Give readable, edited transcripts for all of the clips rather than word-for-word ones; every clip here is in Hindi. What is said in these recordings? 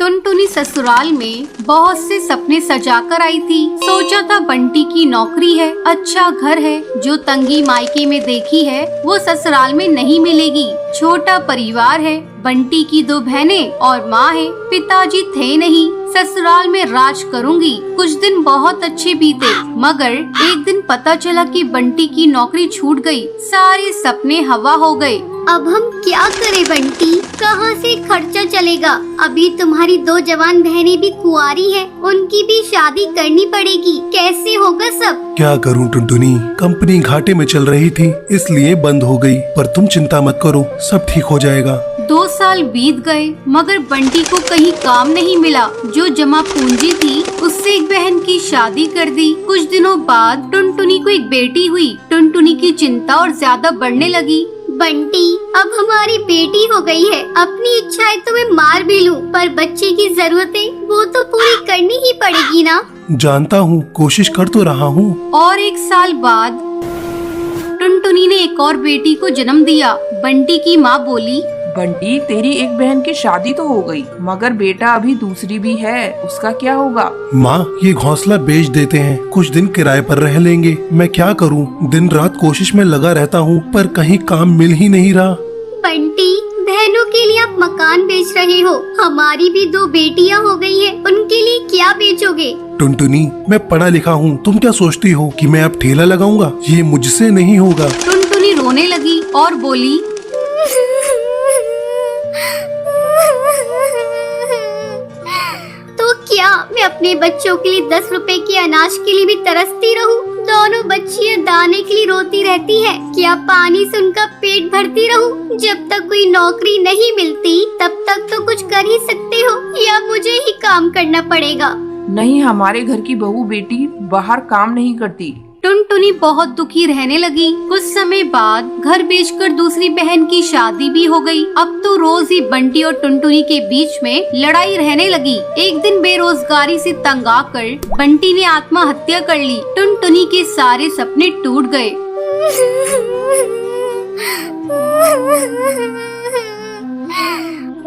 टुनटुनी ससुराल में बहुत से सपने सजाकर आई थी। सोचा था बंटी की नौकरी है, अच्छा घर है, जो तंगी मायके में देखी है वो ससुराल में नहीं मिलेगी। छोटा परिवार है, बंटी की 2 बहनें और माँ है, पिताजी थे नहीं। ससुराल में राज करूंगी। कुछ दिन बहुत अच्छे बीते, मगर एक दिन पता चला कि बंटी की नौकरी छूट गई। सारे सपने हवा हो गए। अब हम क्या करें बंटी, कहाँ से खर्चा चलेगा? अभी तुम्हारी 2 जवान बहनें भी कुंवारी हैं, उनकी भी शादी करनी पड़ेगी। कैसे होगा सब? क्या करूं टुनटुनी, कंपनी घाटे में चल रही थी इसलिए बंद हो गई, पर तुम चिंता मत करो, सब ठीक हो जाएगा। 2 साल बीत गए, मगर बंटी को कहीं काम नहीं मिला। जो जमा पूंजी थी उससे एक बहन की शादी कर दी। कुछ दिनों बाद टुनटुनी को एक बेटी हुई। टुनटुनी की चिंता और ज्यादा बढ़ने लगी। बंटी, अब हमारी बेटी हो गई है, अपनी इच्छाएं तो मैं मार भी लूं, पर बच्चे की जरूरतें वो तो पूरी करनी ही पड़ेगी ना। जानता हूँ, कोशिश कर तो रहा हूँ। और 1 साल बाद टुनटुनी ने एक और बेटी को जन्म दिया। बंटी की माँ बोली, बंटी, तेरी एक बहन की शादी तो हो गई, मगर बेटा अभी दूसरी भी है, उसका क्या होगा? माँ, ये घोंसला बेच देते हैं, कुछ दिन किराए पर रह लेंगे। मैं क्या करूँ, दिन रात कोशिश में लगा रहता हूँ, पर कहीं काम मिल ही नहीं रहा। बंटी, बहनों के लिए आप मकान बेच रहे हो, हमारी भी 2 बेटियां हो गई है, उनके लिए क्या बेचोगे? टुनटुनी, मैं पढ़ा लिखा हूँ, तुम क्या सोचती हो कि मैं अब ठेला लगाऊंगा? ये मुझसे नहीं होगा। टुनटुनी रोने लगी और बोली, तो क्या मैं अपने बच्चों के लिए 10 रुपए के अनाज के लिए भी तरसती रहूं? दोनों बच्चियां दाने के लिए रोती रहती हैं। क्या पानी से उनका पेट भरती रहूं? जब तक कोई नौकरी नहीं मिलती तब तक तो कुछ कर ही सकते हो, या मुझे ही काम करना पड़ेगा? नहीं, हमारे घर की बहू बेटी बाहर काम नहीं करती। टुनटुनी बहुत दुखी रहने लगी। कुछ समय बाद घर बेचकर दूसरी बहन की शादी भी हो गई। अब तो रोज ही बंटी और टुनटुनी के बीच में लड़ाई रहने लगी। एक दिन बेरोजगारी से तंग आकर बंटी ने आत्महत्या कर ली। टुनटुनी के सारे सपने टूट गए।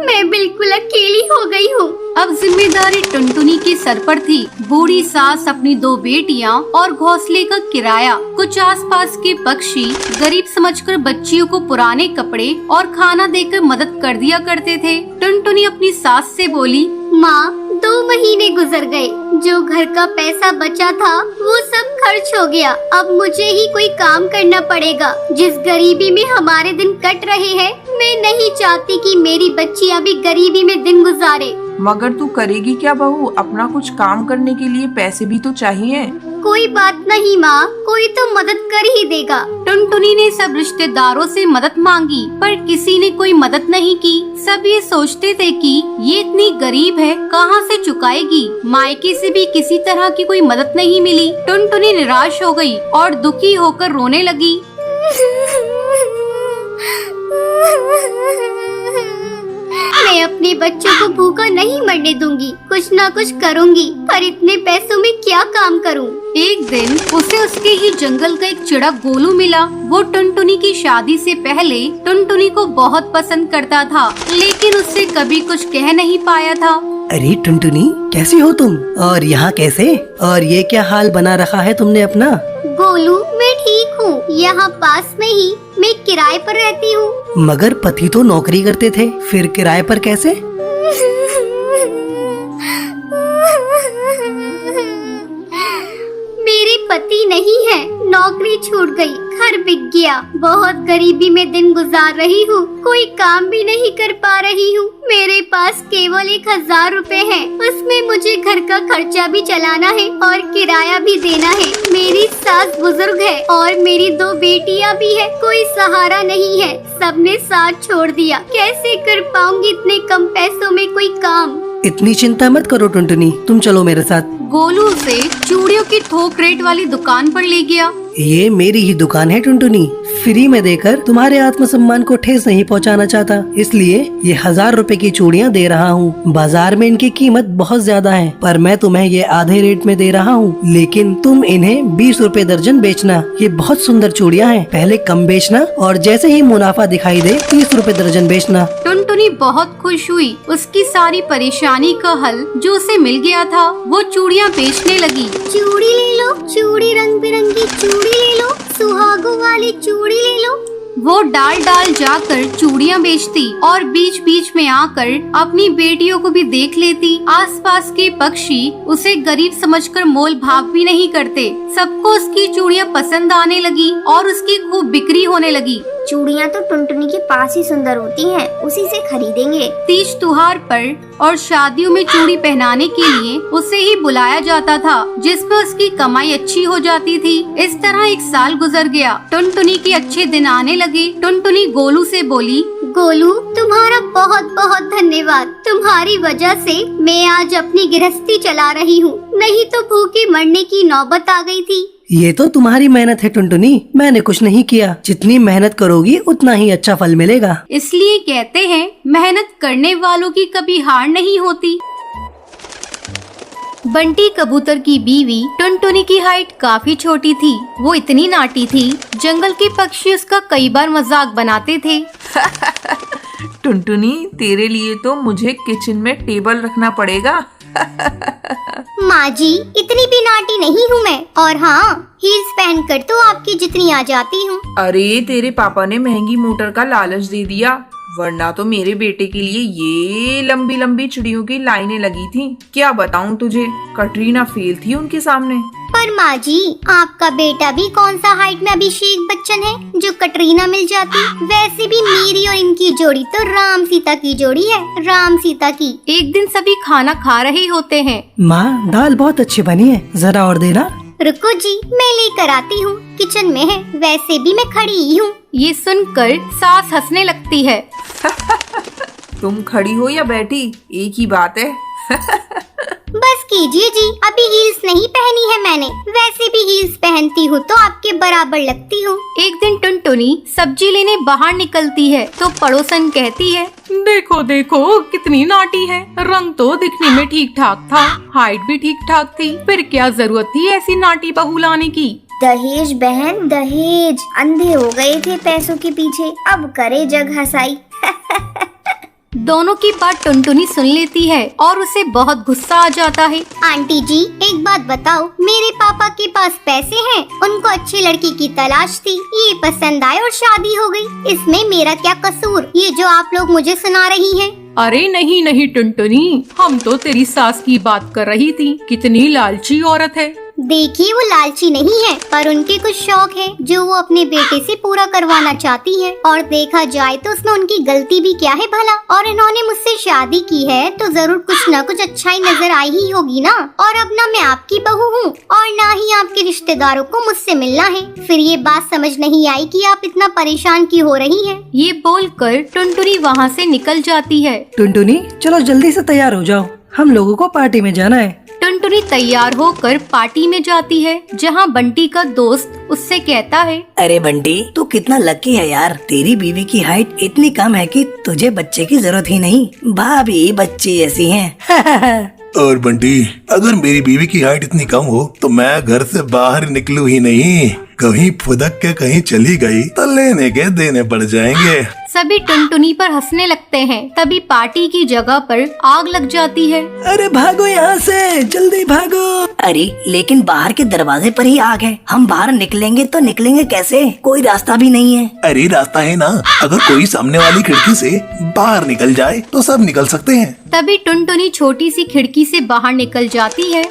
मैं बिल्कुल अकेली हो गई हूँ। अब जिम्मेदारी टुनटुनी के सर पर थी। बूढ़ी सास, अपनी 2 बेटियां और घोंसले का किराया। कुछ आसपास के पक्षी गरीब समझकर बच्चियों को पुराने कपड़े और खाना देकर मदद कर दिया करते थे। टुनटुनी अपनी सास से बोली, माँ, 2 महीने गुजर गए, जो घर का पैसा बचा था वो सब खर्च हो गया। अब मुझे ही कोई काम करना पड़ेगा। जिस गरीबी में हमारे दिन कट रहे हैं, मैं नहीं चाहती कि मेरी बच्चियां भी गरीबी में दिन गुजारे। मगर तू करेगी क्या बहू? अपना कुछ काम करने के लिए पैसे भी तो चाहिए। कोई बात नहीं माँ, कोई तो मदद कर ही देगा। टुनटुनी ने सब रिश्तेदारों से मदद मांगी, पर किसी ने कोई मदद नहीं की। सब ये सोचते थे कि ये इतनी गरीब है, कहाँ से चुकाएगी। मायके से भी किसी तरह की कोई मदद नहीं मिली। टुनटुनी निराश हो गई और दुखी होकर रोने लगी। मैं अपने बच्चों को भूखा नहीं मरने दूंगी, कुछ न कुछ करूंगी, पर इतने पैसों में क्या काम करूं? एक दिन उसे उसके ही जंगल का एक चिड़क गोलू मिला। वो टुनटुनी की शादी से पहले टुनटुनी को बहुत पसंद करता था, लेकिन उससे कभी कुछ कह नहीं पाया था। अरे टुनटुनी, कैसी हो तुम? और यहाँ कैसे? और ये क्या हाल बना रखा है तुमने अपना? गोलू, मैं ठीक हूँ, यहाँ पास में ही मैं किराए पर रहती हूँ। मगर पति तो नौकरी करते थे, फिर किराए पर कैसे? मेरे पति नहीं है, नौकरी छूट गई, घर बिक गया, बहुत गरीबी में दिन गुजार रही हूँ, कोई काम भी नहीं कर पा रही हूँ। मेरे पास केवल 1000 रुपए हैं, उसमें मुझे घर का खर्चा भी चलाना है और किराया भी देना है। मेरी सास बुजुर्ग है और मेरी 2 बेटियां भी है, कोई सहारा नहीं है, सबने साथ छोड़ दिया। कैसे कर पाऊंगी इतने कम पैसों में कोई काम? इतनी चिंता मत करो टुनटुनी, तुम चलो मेरे साथ। गोलू उसे चूड़ियों की थोक रेट वाली दुकान पर ले गया। ये मेरी ही दुकान है टुनटुनी। फ्री में देकर तुम्हारे आत्मसम्मान को ठेस नहीं पहुंचाना चाहता, इसलिए ये 1000 रुपए की चूड़ियां दे रहा हूँ। बाजार में इनकी कीमत बहुत ज्यादा है, पर मैं तुम्हें ये आधे रेट में दे रहा हूँ। लेकिन तुम इन्हें 20 रुपए दर्जन बेचना। ये बहुत सुंदर चूड़ियां हैं, पहले कम बेचना और जैसे ही मुनाफा दिखाई दे 30 रुपए दर्जन बेचना। टुनटुनी बहुत खुश हुई। उसकी सारी परेशानी का हल जो उसे मिल गया था, वो चूड़ियाँ बेचने लगी। चूड़ी ले लो, चूड़ी रंग बिरंगी चूड़ी ले लो, सुहागों वाली चूड़ी ले लो। वो डाल डाल जाकर चूड़ियाँ बेचती और बीच बीच में आकर अपनी बेटियों को भी देख लेती। आसपास के पक्षी उसे गरीब समझकर मोल भाव भी नहीं करते। सबको उसकी चूड़ियाँ पसंद आने लगी और उसकी खूब बिक्री होने लगी। चूड़ियाँ तो टुनटुनी के पास ही सुंदर होती हैं, उसी से खरीदेंगे। तीज त्योहार पर और शादियों में चूड़ी पहनाने के लिए उसे ही बुलाया जाता था, जिसमें उसकी कमाई अच्छी हो जाती थी। इस तरह 1 साल गुजर गया। टुनटुनी के अच्छे दिन आने लगे। टुनटुनी गोलू से बोली, गोलू, तुम्हारा बहुत बहुत धन्यवाद। तुम्हारी वजह से मैं आज अपनी गृहस्थी चला रही हूँ, नहीं तो भूखे मरने की नौबत आ गई थी। ये तो तुम्हारी मेहनत है टुनटुनी, मैंने कुछ नहीं किया। जितनी मेहनत करोगी उतना ही अच्छा फल मिलेगा। इसलिए कहते हैं मेहनत करने वालों की कभी हार नहीं होती। बंटी कबूतर की बीवी टुनटुनी की हाइट काफी छोटी थी। वो इतनी नाटी थी, जंगल के पक्षी उसका कई बार मजाक बनाते थे। टुनटुनी, तेरे लिए तो मुझे किचन में टेबल रखना पड़ेगा। माँ जी, इतनी भी नाटी नहीं हूँ मैं, और हाँ, हील्स पहनकर तो आपकी जितनी आ जाती हूँ। अरे, तेरे पापा ने महंगी मोटर का लालच दे दिया, वरना तो मेरे बेटे के लिए ये लंबी लंबी चिड़ियों की लाइनें लगी थी। क्या बताऊं तुझे, कटरीना फेल थी उनके सामने। पर माँ जी, आपका बेटा भी कौन सा हाइट में अभिषेक बच्चन है जो कटरीना मिल जाती। वैसे भी मेरी और इनकी जोड़ी तो राम सीता की जोड़ी है, राम सीता की। एक दिन सभी खाना खा रहे होते हैं। माँ, दाल बहुत अच्छी बनी है, जरा और देना। रुको जी, मैं लेकर आती हूँ, किचन में है। वैसे भी मैं खड़ी ही हूँ। ये सुनकर सास हंसने लगती है। तुम खड़ी हो या बैठी, एक ही बात है। बस कीजिए जी, अभी हील्स नहीं पहनी है मैंने। वैसे भी हील्स पहनती हूँ तो आपके बराबर लगती हूँ। एक दिन टुनटुनी सब्जी लेने बाहर निकलती है तो पड़ोसन कहती है, देखो देखो कितनी नाटी है। रंग तो दिखने में ठीक ठाक था, हाइट भी ठीक ठाक थी, फिर क्या जरूरत थी ऐसी नाटी बहू लाने की। दहेज बहन, दहेज। अंधे हो गए थे पैसों के पीछे, अब करे जग हंसाई। दोनों की बात टुनटुनी सुन लेती है और उसे बहुत गुस्सा आ जाता है। आंटी जी, एक बात बताओ, मेरे पापा के पास पैसे हैं, उनको अच्छी लड़की की तलाश थी, ये पसंद आए और शादी हो गई। इसमें मेरा क्या कसूर, ये जो आप लोग मुझे सुना रही हैं? अरे नहीं नहीं टुनटुनी, हम तो तेरी सास की बात कर रही थी। कितनी लालची औरत है। देखिए, वो लालची नहीं है, पर उनके कुछ शौक है जो वो अपने बेटे से पूरा करवाना चाहती है। और देखा जाए तो उसमें उनकी गलती भी क्या है भला। और इन्होंने मुझसे शादी की है तो जरूर कुछ न कुछ अच्छाई नजर आई ही होगी ना। और अब ना मैं आपकी बहू हूँ और ना ही आपके रिश्तेदारों को मुझसे मिलना है। फिर ये बात समझ नहीं आई कि आप इतना परेशान क्यों हो रही है। ये बोलकर टुनटुनी वहाँ से निकल जाती है। टुनटुनी, चलो जल्दी से तैयार हो जाओ, हम लोगों को पार्टी में जाना है। टुनटुनी तैयार होकर पार्टी में जाती है, जहाँ बंटी का दोस्त उससे कहता है, अरे बंटी, तू कितना लकी है यार। तेरी बीवी की हाइट इतनी कम है कि तुझे बच्चे की जरूरत ही नहीं। भाभी बच्ची ऐसी हैं। और बंटी, अगर मेरी बीवी की हाइट इतनी कम हो तो मैं घर से बाहर निकलूं ही नहीं। कहीं फुदक के कहीं चली गई तो लेने के देने पड़ जाएंगे। सभी टुनटुनी पर हंसने लगते हैं। तभी पार्टी की जगह पर आग लग जाती है। अरे भागो यहाँ से, जल्दी भागो। अरे लेकिन बाहर के दरवाजे पर ही आग है, हम बाहर निकलेंगे तो निकलेंगे कैसे? कोई रास्ता भी नहीं है। अरे रास्ता है ना, अगर कोई सामने वाली खिड़की से बाहर निकल जाए तो सब निकल सकते हैं। तभी टुनटुनी छोटी सी खिड़की से बाहर निकल जाती है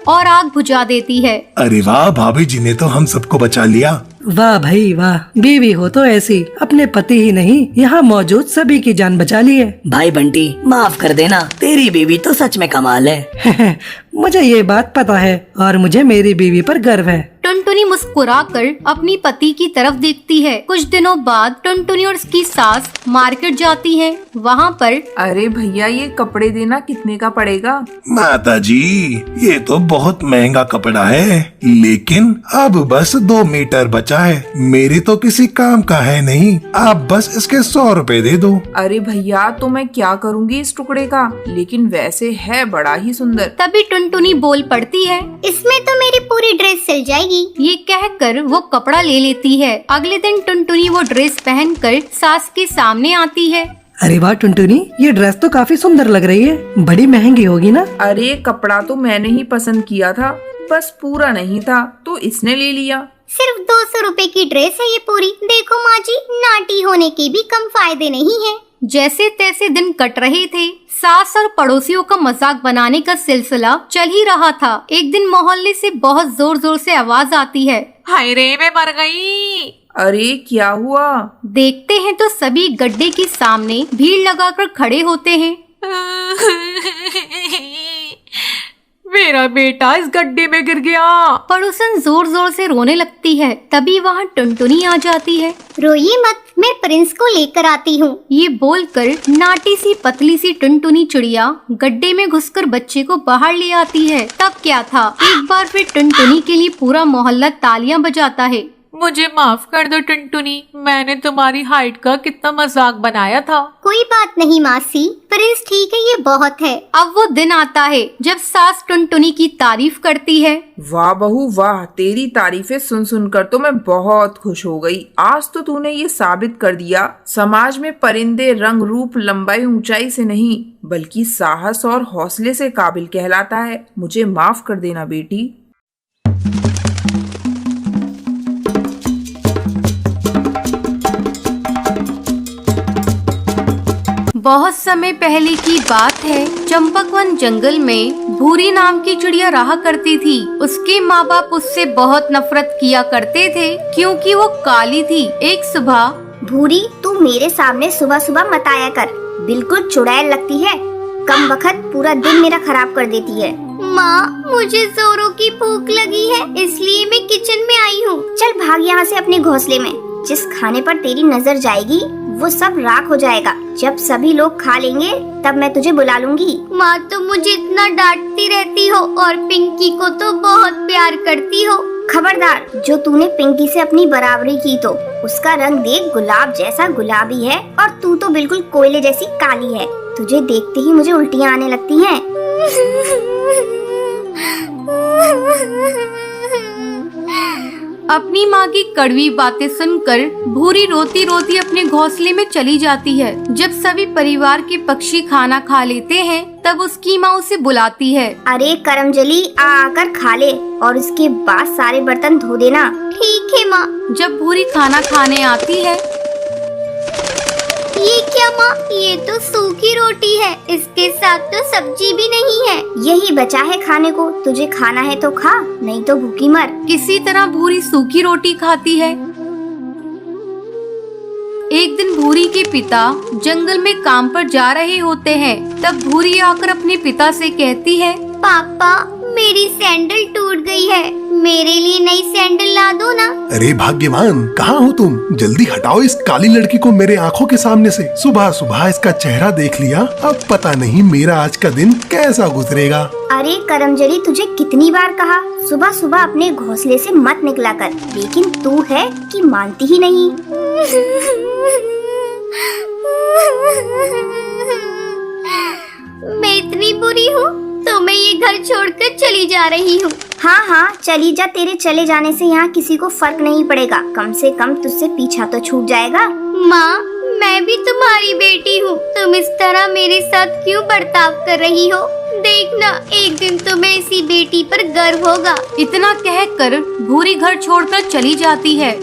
और आग बुझा देती है। अरे वाह, भाभी जी ने तो हम सबको बचा लिया। वाह भाई वाह, बीवी हो तो ऐसी, अपने पति ही नहीं यहाँ मौजूद सभी की जान बचा ली है। भाई बंटी, माफ कर देना, तेरी बीवी तो सच में कमाल है। मुझे ये बात पता है और मुझे मेरी बीवी पर गर्व है। टुनटुनी मुस्कुराकर अपनी पति की तरफ देखती है। कुछ दिनों बाद टुनटुनी और उसकी सास मार्केट जाती हैं। वहाँ पर अरे भैया, ये कपड़े देना कितने का पड़ेगा? माता जी, ये तो बहुत महंगा कपड़ा है, लेकिन अब बस 2 मीटर बचा है। मेरे तो किसी काम का है नहीं, आप बस इसके 100 रुपए दे दो। अरे भैया, तो मैं क्या करूँगी इस टुकड़े का? लेकिन वैसे है बड़ा ही सुंदर। तभी टुनटुनी बोल पड़ती है, इसमें तो मेरी पूरी ड्रेस सिल जाएगी। ये कहकर वो कपड़ा ले लेती है। अगले दिन टुनटुनी वो ड्रेस पहनकर सास के सामने आती है। अरे वाह टुनटुनी, ये ड्रेस तो काफी सुंदर लग रही है, बड़ी महंगी होगी ना? अरे कपड़ा तो मैंने ही पसंद किया था, बस पूरा नहीं था तो इसने ले लिया। सिर्फ 200 रुपए की ड्रेस है ये पूरी। देखो माँ जी, नाटी होने के भी कम फायदे नहीं है। जैसे तैसे दिन कट रहे थे। सास और पड़ोसियों का मजाक बनाने का सिलसिला चल ही रहा था। एक दिन मोहल्ले से बहुत जोर जोर से आवाज आती है, हाय रे, मैं मर गई। अरे क्या हुआ? देखते हैं तो सभी गड्ढे के सामने भीड़ लगाकर खड़े होते हैं। मेरा बेटा इस गड्ढे में गिर गया। पड़ोसन जोर जोर से रोने लगती है। तभी वहाँ टुनटुनी आ जाती है। रोइए मत, मैं प्रिंस को लेकर आती हूँ। ये बोलकर नाटी सी पतली सी टुनटुनी चिड़िया गड्ढे में घुसकर बच्चे को बाहर ले आती है। तब क्या था, एक बार फिर टुनटुनी के लिए पूरा मोहल्ला तालियां बजाता है। मुझे माफ कर दो टुनटुनी, मैंने तुम्हारी हाइट का कितना मजाक बनाया था। कोई बात नहीं मासी, प्रिंस ठीक है, ये बहुत है। अब वो दिन आता है जब सास टुनटुनी की तारीफ करती है। वाह बहू वाह, तेरी तारीफें सुन सुनकर तो मैं बहुत खुश हो गई। आज तो तूने ये साबित कर दिया, समाज में परिंदे रंग रूप लंबाई ऊंचाई से नहीं बल्कि साहस और हौसले से काबिल कहलाता है। मुझे माफ कर देना बेटी। बहुत समय पहले की बात है। चंपकवन जंगल में भूरी नाम की चिड़िया रहा करती थी। उसके माँ बाप उससे बहुत नफरत किया करते थे क्योंकि वो काली थी। एक सुबह, भूरी, तू मेरे सामने सुबह सुबह मत आया कर, बिल्कुल चुड़ैल लगती है। कम वक्त पूरा दिन मेरा खराब कर देती है। माँ, मुझे जोरों की भूख लगी है, इसलिए मैं किचन में आई हूँ। चल भाग यहाँ से अपने घोंसले में। जिस खाने पर तेरी नजर जाएगी वो सब राख हो जाएगा। जब सभी लोग खा लेंगे तब मैं तुझे बुला लूंगी। माँ तो मुझे इतना डांटती रहती हो और पिंकी को तो बहुत प्यार करती हो। खबरदार, जो तूने पिंकी से अपनी बराबरी की तो उसका रंग देख, गुलाब जैसा गुलाबी है और तू तो बिल्कुल कोयले जैसी काली है। तुझे देखते ही मुझे उल्टियाँ आने लगती हैं। अपनी माँ की कड़वी बातें सुनकर भूरी रोती रोती अपने घोंसले में चली जाती है। जब सभी परिवार के पक्षी खाना खा लेते हैं तब उसकी माँ उसे बुलाती है। अरे करमजली, आकर खा ले और उसके बाद सारे बर्तन धो देना। ठीक है माँ। जब भूरी खाना खाने आती है, ये क्या माँ, ये तो सूखी रोटी है, इसके साथ तो सब्जी भी नहीं है। यही बचा है खाने को, तुझे खाना है तो खा, नहीं तो भूखी मर। किसी तरह भूरी सूखी रोटी खाती है। एक दिन भूरी के पिता जंगल में काम पर जा रहे होते हैं। तब भूरी आकर अपने पिता से कहती है, पापा, मेरी सैंडल टूट गई है, मेरे लिए नई सैंडल ला दो ना। अरे भाग्यवान, कहाँ हो तुम? जल्दी हटाओ इस काली लड़की को मेरे आंखों के सामने से। सुबह सुबह इसका चेहरा देख लिया, अब पता नहीं मेरा आज का दिन कैसा गुजरेगा। अरे करमजली, तुझे कितनी बार कहा सुबह सुबह अपने घोंसले से मत निकला कर, लेकिन तू है कि मानती ही नहीं। मैं इतनी बुरी हूँ तो मैं ये घर छोड़कर चली जा रही हूँ। हाँ हाँ, चली जा, तेरे चले जाने से यहाँ किसी को फर्क नहीं पड़ेगा। कम से कम तुझसे पीछा तो छूट जाएगा। माँ, मैं भी तुम्हारी बेटी हूँ, तुम इस तरह मेरे साथ क्यों बर्ताव कर रही हो? देखना, एक दिन तुम्हें इसी बेटी पर गर्व होगा। इतना कहकर भूरी घर छोड़कर चली जाती है।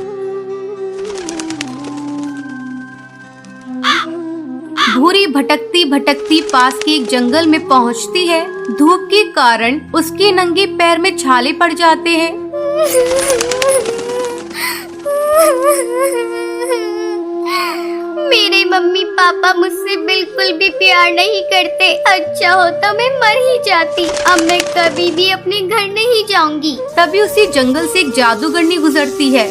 भूरी भटकती भटकती पास के एक जंगल में पहुंचती है। धूप के कारण उसके नंगे पैर में छाले पड़ जाते हैं। मेरे मम्मी पापा मुझसे बिल्कुल भी प्यार नहीं करते। अच्छा होता मैं मर ही जाती। अब मैं कभी भी अपने घर नहीं जाऊंगी। तभी उसी जंगल से एक जादूगरनी गुजरती है।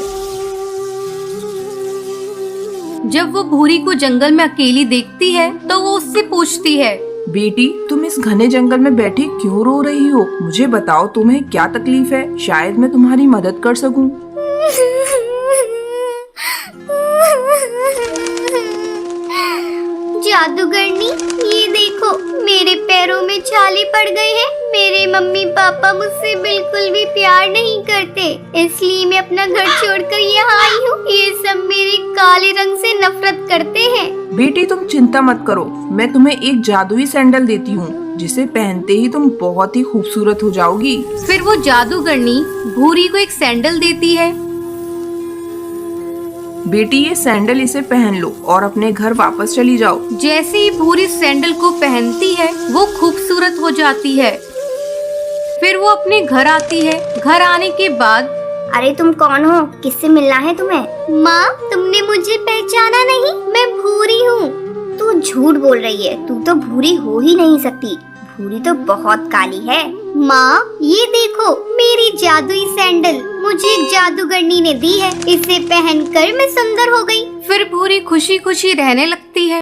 जब वो भूरी को जंगल में अकेली देखती है तो वो उससे पूछती है, बेटी तुम इस घने जंगल में बैठी क्यों रो रही हो? मुझे बताओ तुम्हें क्या तकलीफ है, शायद मैं तुम्हारी मदद कर सकूं। जादूगरनी ये देखो, मेरे पैरों में छाले पड़ गए हैं। मेरे मम्मी पापा मुझसे बिल्कुल भी प्यार नहीं करते, इसलिए मैं अपना घर छोड़कर यहाँ आई हूँ। ये सब मेरे काले रंग से नफरत करते हैं। बेटी तुम चिंता मत करो, मैं तुम्हें एक जादुई सैंडल देती हूँ जिसे पहनते ही तुम बहुत ही खूबसूरत हो जाओगी। फिर वो जादूगरनी भूरी को एक सैंडल देती है। बेटी ये सैंडल इसे पहन लो और अपने घर वापस चली जाओ। जैसे ही भूरी सैंडल को पहनती है वो खूबसूरत हो जाती है। फिर वो अपने घर आती है। घर आने के बाद, अरे तुम कौन हो? किससे मिलना है तुम्हें? माँ तुमने मुझे पहचाना नहीं? मैं भूरी हूँ। तू झूठ बोल रही है, तू तो भूरी हो ही नहीं सकती। भूरी तो बहुत काली है। माँ ये देखो मेरी जादुई सैंडल मुझे एक जादूगरनी ने दी है। इसे पहनकर मैं सुंदर हो गई। फिर भूरी खुशी खुशी रहने लगती